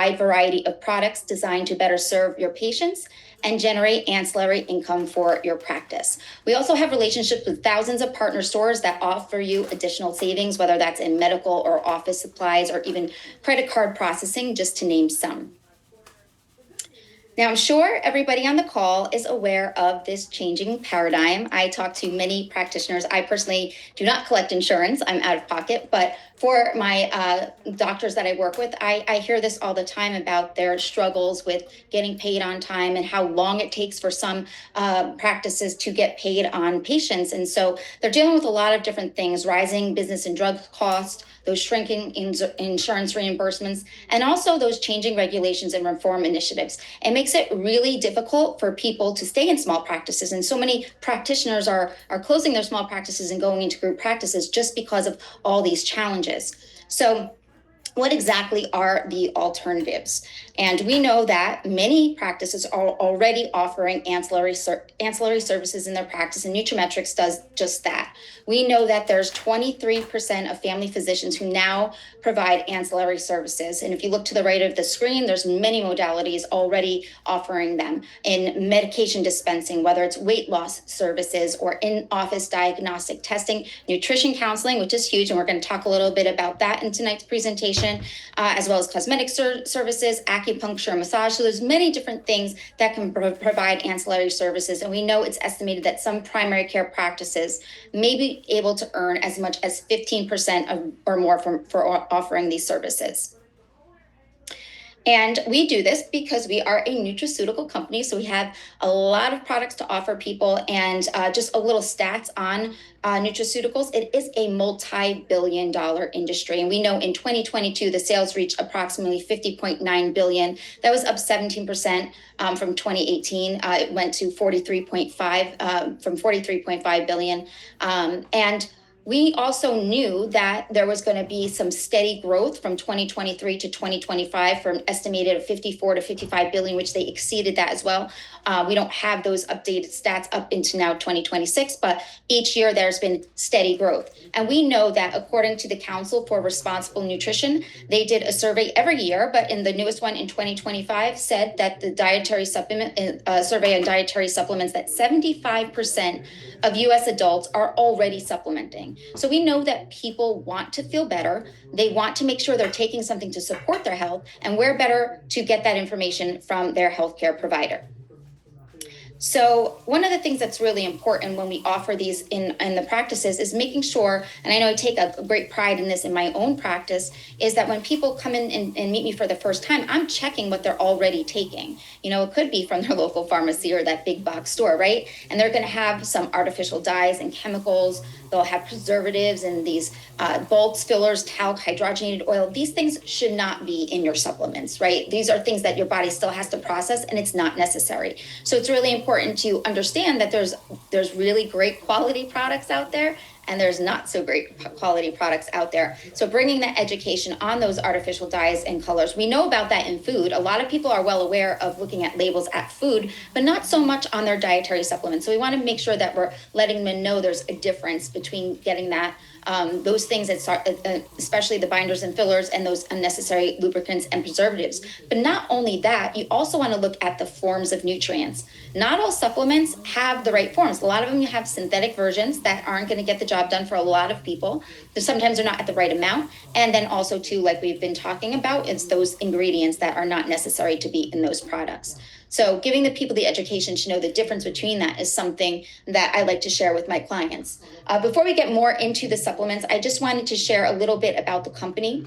wide variety of products designed to better serve your patients and generate ancillary income for your practice. We also have relationships with thousands of partner stores that offer you additional savings, whether that's in medical or office supplies or even credit card processing, just to name some. Now, I'm sure everybody on the call is aware of this changing paradigm. I talk to many practitioners. I personally do not collect insurance. I'm out of pocket. But for my doctors that I work with, I hear this all the time about their struggles with getting paid on time and how long it takes for some practices to get paid on patients. And so they're dealing with a lot of different things: rising business and drug costs, those shrinking insurance reimbursements, and also those changing regulations and reform initiatives. It makes it really difficult for people to stay in small practices. And so many practitioners are closing their small practices and going into group practices just because of all these challenges. So what exactly are the alternatives? And we know that many practices are already offering ancillary services in their practice, and nutraMetrix does just that. We know that there's 23% of family physicians who now provide ancillary services. And if you look to the right of the screen, there's many modalities already offering them in medication dispensing, whether it's weight loss services or in-office diagnostic testing, nutrition counseling, which is huge, and we're going to talk a little bit about that in tonight's presentation, as well as cosmetic services, acupuncture, massage. So there's many different things that can provide ancillary services. And we know it's estimated that some primary care practices may be able to earn as much as 15% or more for offering these services. And we do this because we are a nutraceutical company. So we have a lot of products to offer people. And just a little stats on nutraceuticals: it is a multi-billion-dollar industry. And we know in 2022, the sales reached approximately $50.9 billion. That was up 17% from 2018. It went to 43.5 billion. And we also knew that there was going to be some steady growth from 2023 to 2025, from estimated of 54 to 55 billion, which they exceeded that as well. We don't have those updated stats up into now 2026, but each year there's been steady growth. And we know that according to the Council for Responsible Nutrition, they did a survey every year, but in the newest one in 2025 said that the dietary supplement survey on dietary supplements, that 75% of US adults are already supplementing. So we know that people want to feel better. They want to make sure they're taking something to support their health, and where better to get that information from their healthcare provider. So one of the things that's really important when we offer these in the practices is making sure, and I know I take a great pride in this in my own practice, is that when people come in and meet me for the first time, I'm checking what they're already taking. You know, it could be from their local pharmacy or that big box store, right? And they're going to have some artificial dyes and chemicals. They'll have preservatives and these bulks, fillers, talc, hydrogenated oil. These things should not be in your supplements, right? These are things that your body still has to process, and it's not necessary. So it's really important to understand that there's really great quality products out there, and there's not so great quality products out there. So bringing that education on those artificial dyes and colors. We know about that in food. A lot of people are well aware of looking at labels at food, but not so much on their dietary supplements. So we want to make sure that we're letting them know there's a difference between getting that those things that start, especially the binders and fillers and those unnecessary lubricants and preservatives. But not only that, you also want to look at the forms of nutrients. Not all supplements have the right forms. A lot of them, you have synthetic versions that aren't going to get the job done for a lot of people. Sometimes they're not at the right amount. And then also too, like we've been talking about, it's those ingredients that are not necessary to be in those products. So giving the people the education to know the difference between that is something that I like to share with my clients. Before we get more into the supplements, I just wanted to share a little bit about the company.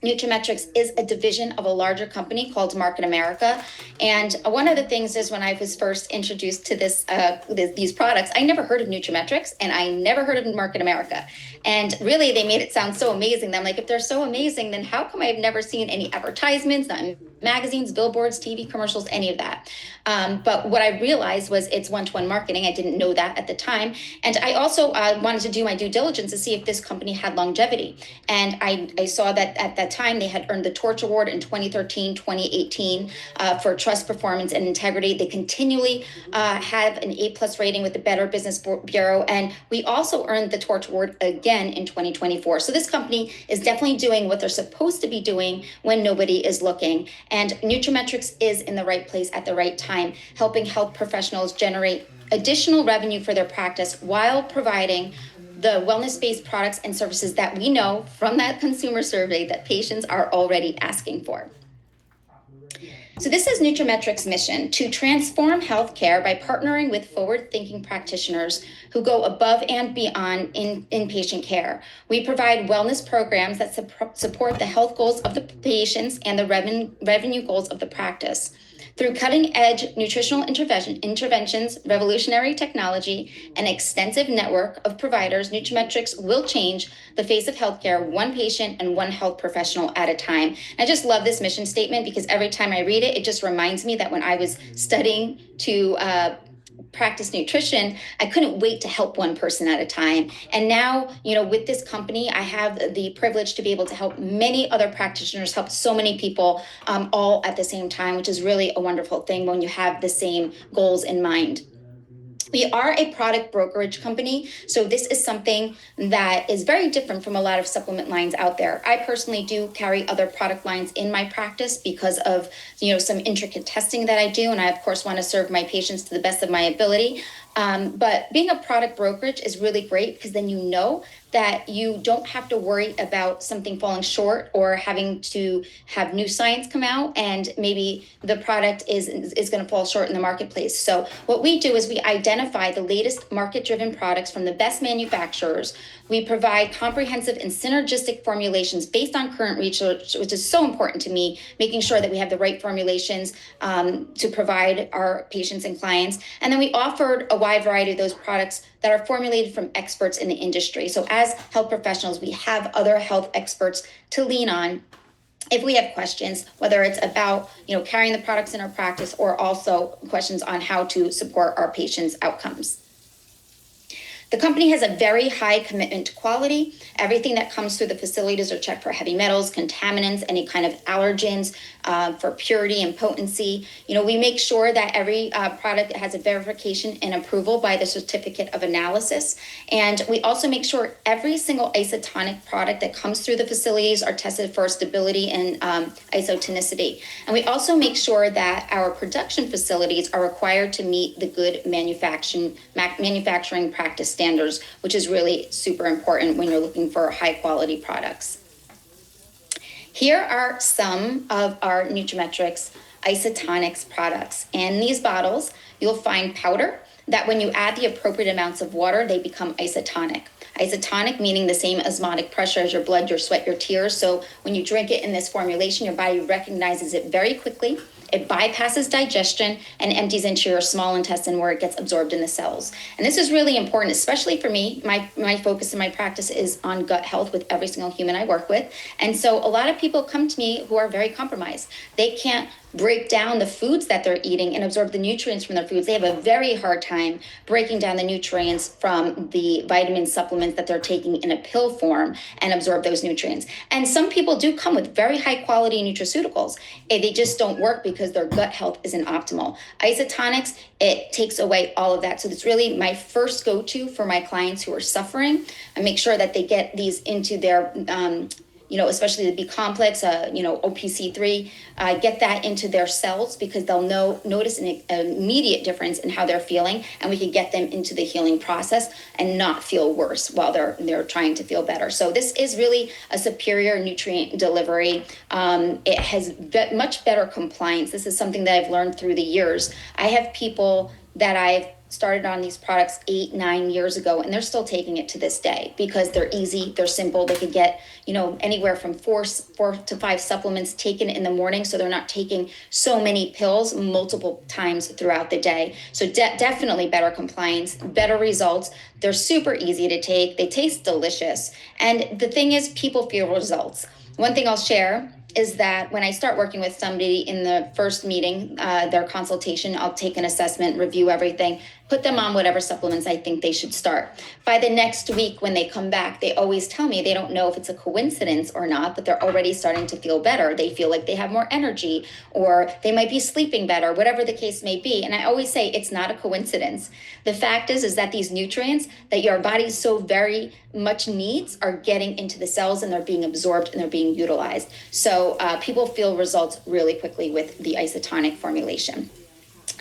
nutraMetrix is a division of a larger company called Market America. And one of the things is, when I was first introduced to these products, I never heard of nutraMetrix and I never heard of Market America. And really, they made it sound so amazing. I'm like, if they're so amazing, then how come I've never seen any advertisements, not in magazines, billboards, TV commercials, any of that. But what I realized was it's one-to-one marketing. I didn't know that at the time. And I also wanted to do my due diligence to see if this company had longevity. And I saw that at that time they had earned the Torch Award in 2013, 2018 for trust, performance, and integrity. They continually have an A+ rating with the Better Business Bureau. And we also earned the Torch Award again in 2024. So this company is definitely doing what they're supposed to be doing when nobody is looking. And nutraMetrix is in the right place at the right time, helping health professionals generate additional revenue for their practice while providing the wellness-based products and services that we know from that consumer survey that patients are already asking for. So this is nutraMetrix' mission: to transform healthcare by partnering with forward-thinking practitioners who go above and beyond in inpatient care. We provide wellness programs that support the health goals of the patients and the revenue goals of the practice. Through cutting-edge nutritional interventions, revolutionary technology, and extensive network of providers, nutraMetrix will change the face of healthcare, one patient and one health professional at a time. I just love this mission statement because every time I read it, it just reminds me that when I was studying to practice nutrition, I couldn't wait to help one person at a time. And now, with this company, I have the privilege to be able to help many other practitioners, help so many people all at the same time, which is really a wonderful thing when you have the same goals in mind. We are a product brokerage company, so this is something that is very different from a lot of supplement lines out there. I personally do carry other product lines in my practice because of some intricate testing that I do, and I of course want to serve my patients to the best of my ability. But being a product brokerage is really great because then you know that you don't have to worry about something falling short or having to have new science come out and maybe the product is going to fall short in the marketplace. So what we do is we identify the latest market-driven products from the best manufacturers. We provide comprehensive and synergistic formulations based on current research, which is so important to me, making sure that we have the right formulations to provide our patients and clients. And then we offered a wide variety of those products that are formulated from experts in the industry. So as health professionals, we have other health experts to lean on if we have questions, whether it's about carrying the products in our practice or also questions on how to support our patients' outcomes. The company has a very high commitment to quality. Everything that comes through the facilities are checked for heavy metals, contaminants, any kind of allergens, for purity and potency. We make sure that every product has a verification and approval by the certificate of analysis. And we also make sure every single isotonic product that comes through the facilities are tested for stability and isotonicity. And we also make sure that our production facilities are required to meet the good manufacturing practice standards, which is really super important when you're looking for high quality products. Here are some of our nutraMetrix isotonics products. In these bottles, you'll find powder that when you add the appropriate amounts of water, they become isotonic. Isotonic meaning the same osmotic pressure as your blood, your sweat, your tears. So when you drink it in this formulation, your body recognizes it very quickly. It bypasses digestion and empties into your small intestine where it gets absorbed in the cells. And this is really important, especially for me. My focus in my practice is on gut health with every single human I work with. And so a lot of people come to me who are very compromised. They can't break down the foods that they're eating and absorb the nutrients from their foods. They have a very hard time breaking down the nutrients from the vitamin supplements that they're taking in a pill form and absorb those nutrients. And some people do come with very high quality nutraceuticals. They just don't work because their gut health isn't optimal. Isotonics, it takes away all of that. So it's really my first go-to for my clients who are suffering. I make sure that they get these into their especially the B complex, OPC3, get that into their cells because they'll notice an immediate difference in how they're feeling, and we can get them into the healing process and not feel worse while they're trying to feel better. So this is really a superior nutrient delivery. It has much better compliance. This is something that I've learned through the years. I have people that I've started on these products 8-9 years ago, and they're still taking it to this day because they're easy, they're simple. They could get, anywhere from four to 5 supplements taken in the morning, so they're not taking so many pills multiple times throughout the day. So definitely better compliance, better results. They're super easy to take. They taste delicious. And the thing is, people feel results. One thing I'll share is that when I start working with somebody in the first meeting, their consultation, I'll take an assessment, review everything, put them on whatever supplements I think they should start. By the next week, when they come back, they always tell me they don't know if it's a coincidence or not, but they're already starting to feel better. They feel like they have more energy, or they might be sleeping better, whatever the case may be. And I always say it's not a coincidence. The fact is that these nutrients that your body so very much needs are getting into the cells, and they're being absorbed and they're being utilized. So people feel results really quickly with the isotonic formulation.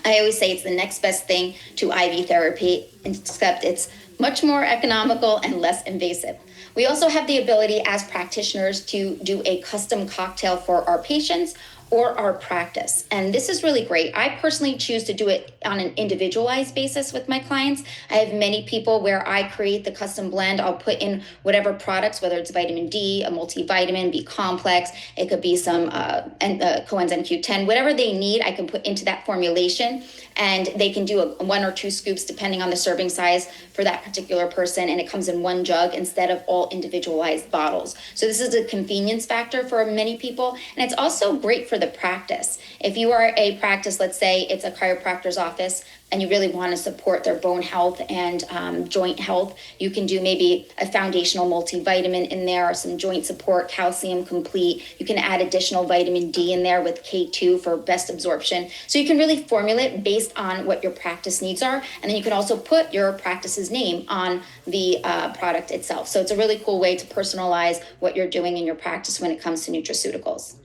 I always say it's the next best thing to IV therapy, except it's much more economical and less invasive. We also have the ability as practitioners to do a custom cocktail for our patients or our practice. And this is really great. I personally choose to do it on an individualized basis with my clients. I have many people where I create the custom blend. I'll put in whatever products, whether it's vitamin D, a multivitamin, B complex, it could be some coenzyme Q10, whatever they need, I can put into that formulation. And they can do one or two scoops depending on the serving size for that particular person. And it comes in one jug instead of all individualized bottles. So this is a convenience factor for many people. And it's also great for the practice. If you are a practice, let's say it's a chiropractor's office, and you really want to support their bone health and joint health, you can do maybe a foundational multivitamin in there, or some joint support, calcium complete. You can add additional vitamin D in there with K2 for best absorption. So you can really formulate based on what your practice needs are. And then you can also put your practice's name on the product itself. So it's a really cool way to personalize what you're doing in your practice when it comes to nutraceuticals.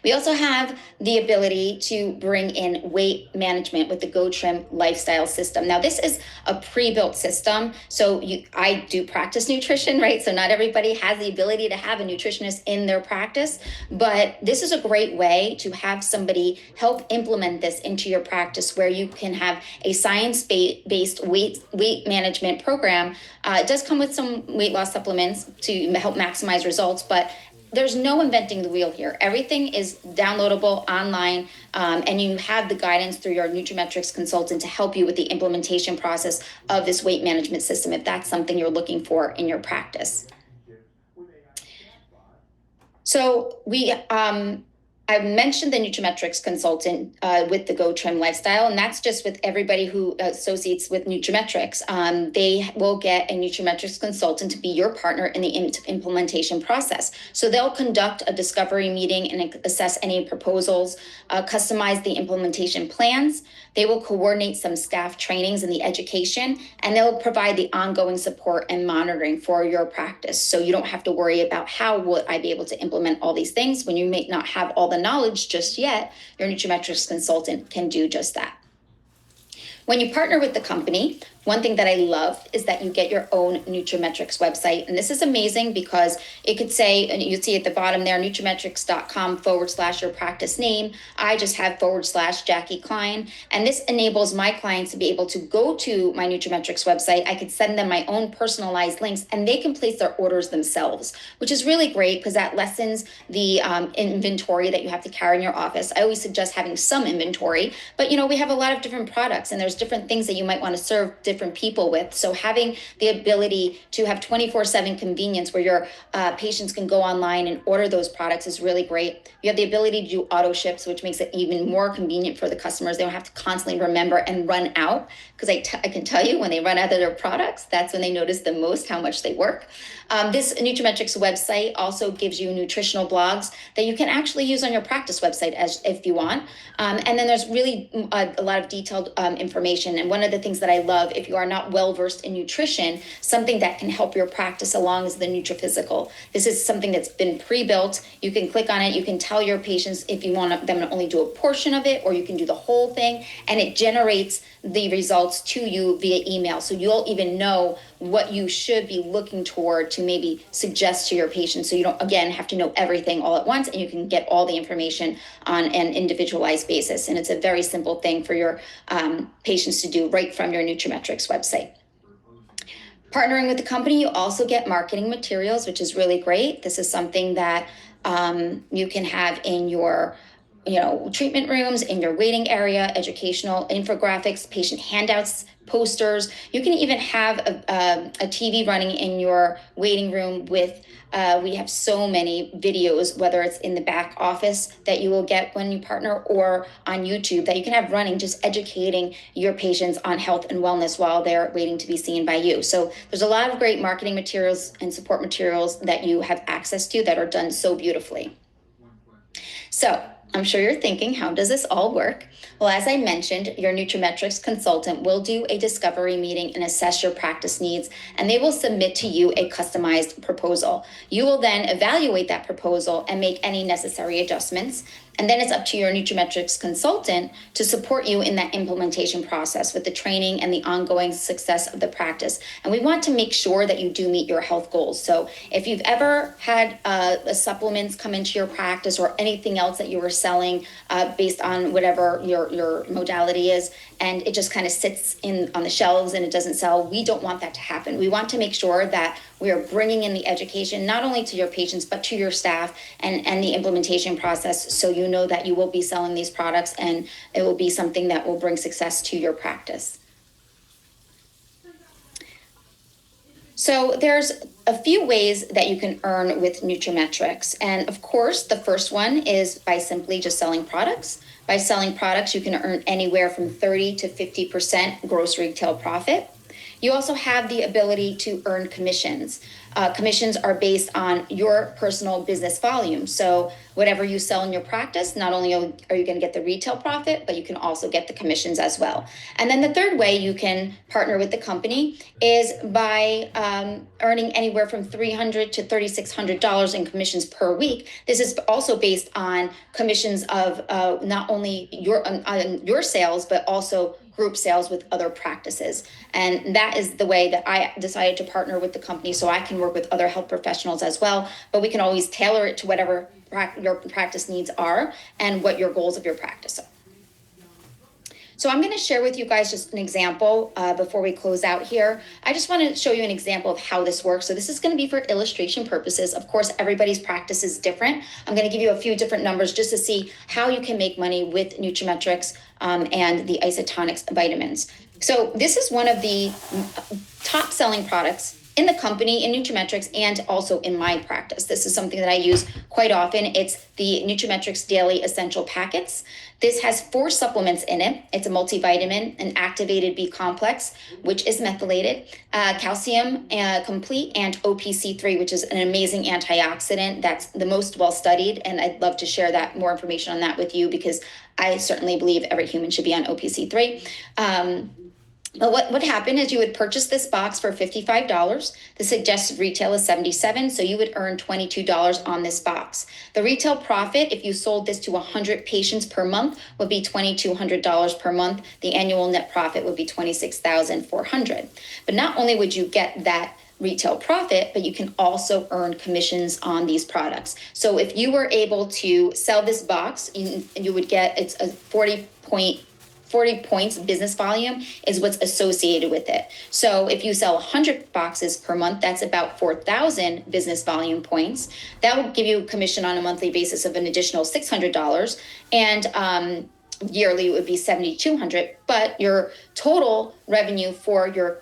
We also have the ability to bring in weight management with the GoTrim lifestyle system. Now, this is a pre-built system. So I do practice nutrition, right? So not everybody has the ability to have a nutritionist in their practice, but this is a great way to have somebody help implement this into your practice, where you can have a science-based weight management program. It does come with some weight loss supplements to help maximize results, but there's no inventing the wheel here. Everything is downloadable online, and you have the guidance through your nutraMetrix consultant to help you with the implementation process of this weight management system, if that's something you're looking for in your practice. So I mentioned the nutraMetrix consultant with the GoTrim lifestyle, and that's just with everybody who associates with nutraMetrix. They will get a nutraMetrix consultant to be your partner in the implementation process. So they'll conduct a discovery meeting and assess any proposals, customize the implementation plans. They will coordinate some staff trainings and the education, and they'll provide the ongoing support and monitoring for your practice. So you don't have to worry about how will I be able to implement all these things when you may not have all the knowledge just yet. Your nutraMetrix consultant can do just that. When you partner with the company, one thing that I love is that you get your own nutraMetrix website. And this is amazing because it could say, and you see at the bottom there, nutrametrix.com/your practice name. I just have /Jackie Klein. And this enables my clients to be able to go to my nutraMetrix website. I could send them my own personalized links, and they can place their orders themselves, which is really great because that lessens the inventory that you have to carry in your office. I always suggest having some inventory, but we have a lot of different products, and there's different things that you might want to serve different people with. So having the ability to have 24/7 convenience where your patients can go online and order those products is really great. You have the ability to do auto ships, which makes it even more convenient for the customers. They don't have to constantly remember and run out, because I can tell you when they run out of their products, that's when they notice the most how much they work. This nutraMetrix website also gives you nutritional blogs that you can actually use on your practice website if you want. And then there's really a lot of detailed information. And one of the things that I love, if you are not well versed in nutrition, something that can help your practice along is the NutriPhysical. This is something that's been pre-built. You can click on it. You can tell your patients if you want them to only do a portion of it, or you can do the whole thing, and it generates the results to you via email. So you'll even know what you should be looking toward to maybe suggest to your patients. So you don't, again, have to know everything all at once, and you can get all the information on an individualized basis. And it's a very simple thing for your patients to do right from your nutraMetrix website. Partnering with the company, you also get marketing materials, which is really great. This is something that you can have in your treatment rooms, in your waiting area, educational infographics, patient handouts, posters. You can even have a TV running in your waiting room with, we have so many videos, whether it's in the back office that you will get when you partner or on YouTube that you can have running, just educating your patients on health and wellness while they're waiting to be seen by you. So there's a lot of great marketing materials and support materials that you have access to that are done so beautifully. So I'm sure you're thinking, how does this all work? Well, as I mentioned, your nutraMetrix consultant will do a discovery meeting and assess your practice needs, and they will submit to you a customized proposal. You will then evaluate that proposal and make any necessary adjustments. And then it's up to your nutraMetrix consultant to support you in that implementation process with the training and the ongoing success of the practice. And we want to make sure that you do meet your health goals. So if you've ever had supplements come into your practice or anything else that you were selling based on whatever your modality is, and it just kind of sits in on the shelves and it doesn't sell, we don't want that to happen. We want to make sure that we are bringing in the education, not only to your patients, but to your staff and the implementation process. So you know that you will be selling these products and it will be something that will bring success to your practice. So there's a few ways that you can earn with nutraMetrix. And of course, the first one is by simply just selling products. By selling products, you can earn anywhere from 30 to 50% gross retail profit. You also have the ability to earn commissions. Commissions are based on your personal business volume. So whatever you sell in your practice, not only are you going to get the retail profit, but you can also get the commissions as well. And then the third way you can partner with the company is by earning anywhere from $300 to $3,600 in commissions per week. This is also based on commissions of not only your sales, but also group sales with other practices. And that is the way that I decided to partner with the company, so I can work with other health professionals as well, but we can always tailor it to whatever your practice needs are and what your goals of your practice are. So I'm going to share with you guys just an example before we close out here. I just want to show you an example of how this works. So this is going to be for illustration purposes. Of course, everybody's practice is different. I'm going to give you a few different numbers just to see how you can make money with nutraMetrix and the isotonics vitamins. So this is one of the top selling products in the company, in nutraMetrix, and also in my practice. This is something that I use quite often. It's the nutraMetrix Daily Essential Packets. This has 4 supplements in it. It's a multivitamin, an activated B complex, which is methylated, calcium complete, and OPC3, which is an amazing antioxidant that's the most well-studied. And I'd love to share that more information on that with you because I certainly believe every human should be on OPC3. But what happened is you would purchase this box for $55. The suggested retail is $77, so you would earn $22 on this box. The retail profit, if you sold this to 100 patients per month, would be $2,200 per month. The annual net profit would be $26,400. But not only would you get that retail profit, but you can also earn commissions on these products. So if you were able to sell this box, you would get, it's a 40 points business volume is what's associated with it. So if you sell 100 boxes per month, that's about 4,000 business volume points. That would give you a commission on a monthly basis of an additional $600, and yearly it would be $7,200. But your total revenue for your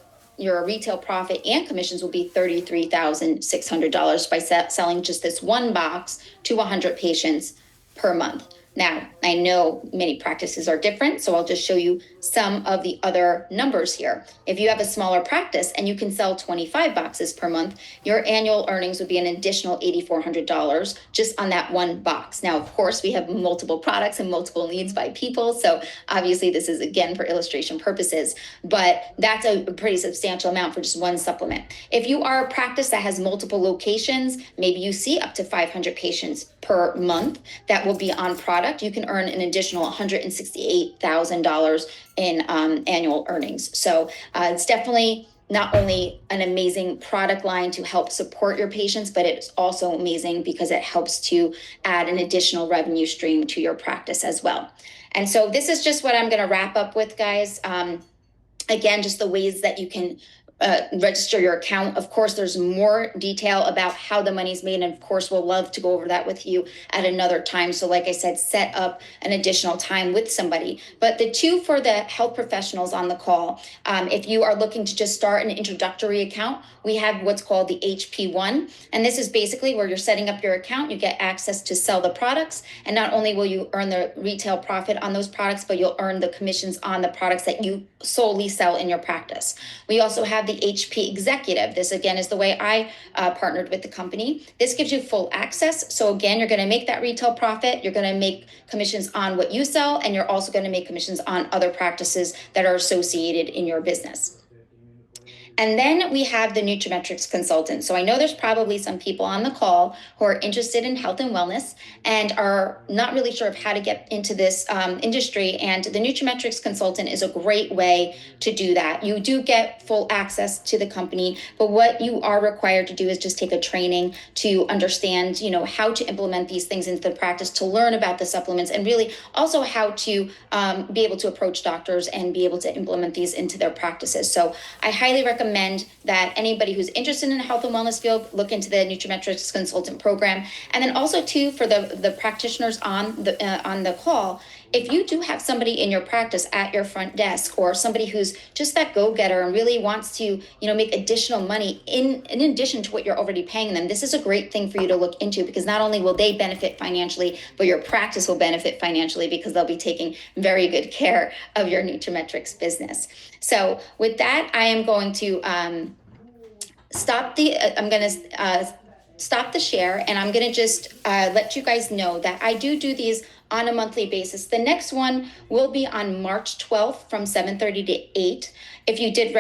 retail profit and commissions will be $33,600 by selling just this one box to 100 patients per month. Now, I know many practices are different, so I'll just show you some of the other numbers here. If you have a smaller practice and you can sell 25 boxes per month, your annual earnings would be an additional $8,400 just on that one box. Now, of course, we have multiple products and multiple needs by people, so obviously this is, again, for illustration purposes, but that's a pretty substantial amount for just one supplement. If you are a practice that has multiple locations, maybe you see up to 500 patients per month that will be on product, you can earn an additional $168,000 in annual earnings. So it's definitely not only an amazing product line to help support your patients, but it's also amazing because it helps to add an additional revenue stream to your practice as well. And so this is just what I'm going to wrap up with, guys. Again, just the ways that you can register your account. Of course, there's more detail about how the money's made. And of course, we'll love to go over that with you at another time. So like I said, set up an additional time with somebody. But the two for the health professionals on the call, if you are looking to just start an introductory account, we have what's called the HP1. And this is basically where you're setting up your account. You get access to sell the products. And not only will you earn the retail profit on those products, but you'll earn the commissions on the products that you solely sell in your practice. We also have the HP Executive. This again is the way I partnered with the company. This gives you full access. So again, you're going to make that retail profit. You're going to make commissions on what you sell, and you're also going to make commissions on other practices that are associated in your business. And then we have the nutraMetrix consultant. So I know there's probably some people on the call who are interested in health and wellness and are not really sure of how to get into this industry. And the nutraMetrix consultant is a great way to do that. You do get full access to the company, but what you are required to do is just take a training to understand, how to implement these things into the practice, to learn about the supplements, and really also how to be able to approach doctors and be able to implement these into their practices. So I highly recommend that anybody who's interested in the health and wellness field look into the nutraMetrix consultant program. And then also too, for the practitioners on the call, if you do have somebody in your practice at your front desk, or somebody who's just that go-getter and really wants to make additional money in addition to what you're already paying them, this is a great thing for you to look into, because not only will they benefit financially, but your practice will benefit financially, because they'll be taking very good care of your nutraMetrix business. So with that, I am going to stop the share, and I'm going to just let you guys know that I do these on a monthly basis. The next one will be on March 12th from 7:30 to 8. If you did,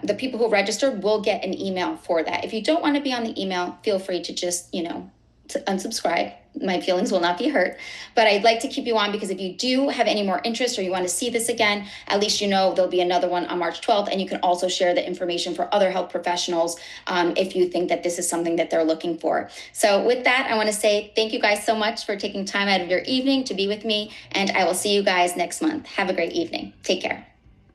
the people who registered will get an email for that. If you don't want to be on the email, feel free to just, to unsubscribe. My feelings will not be hurt, but I'd like to keep you on, because if you do have any more interest or you want to see this again, at least there'll be another one on March 12th, and you can also share the information for other health professionals if you think that this is something that they're looking for. So with that, I want to say thank you guys so much for taking time out of your evening to be with me, and I will see you guys next month. Have a great evening. Take care.